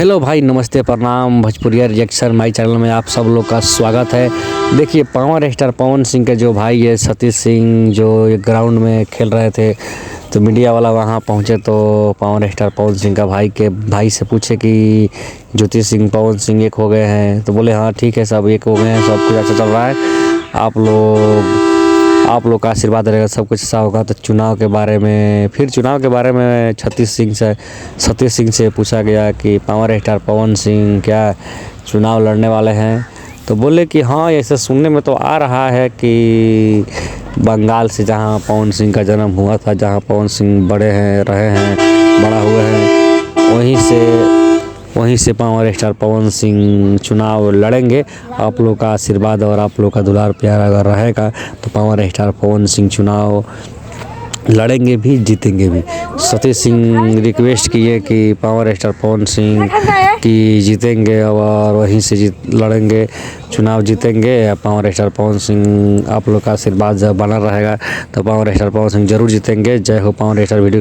Hello भाई, नमस्ते, प्रणाम। भोजपुरिया रिएक्शन माई चैनल में आप सब लोग का स्वागत है। देखिए, पावर स्टार पवन सिंह के जो भाई है सतीश सिंह, जो एक ग्राउंड में खेल रहे थे, तो मीडिया वाला वहां पहुंचे तो पावर स्टार पवन सिंह का भाई से पूछे कि ज्योति सिंह पवन सिंह एक हो गए हैं। तो बोले हाँ ठीक है, सब एक हो गए हैं, सब कुछ अच्छा चल रहा है, आप लोग का आशीर्वाद रहेगा, सब कुछ अच्छा होगा। तो चुनाव के बारे में सतीश सिंह से पूछा गया कि पावर स्टार पवन सिंह क्या चुनाव लड़ने वाले हैं। तो बोले कि हाँ, ऐसे सुनने में तो आ रहा है कि बंगाल से, जहाँ पवन सिंह का जन्म हुआ था, जहाँ पवन सिंह बड़ा हुए हैं, वहीं से पावर स्टार पवन सिंह चुनाव लड़ेंगे। आप लोग का आशीर्वाद और आप लोग का दुलार प्यार अगर रहेगा तो पावर स्टार पवन सिंह चुनाव लड़ेंगे भी, जीतेंगे भी। सतीश सिंह रिक्वेस्ट किए कि पावर स्टार पवन सिंह की जीतेंगे और वहीं से लड़ेंगे, चुनाव जीतेंगे। पावर स्टार पवन सिंह, आप लोग का आशीर्वाद जब बना रहेगा तो पावर स्टार पवन सिंह जरूर जीतेंगे। जय हो पावर स्टार। वीडियो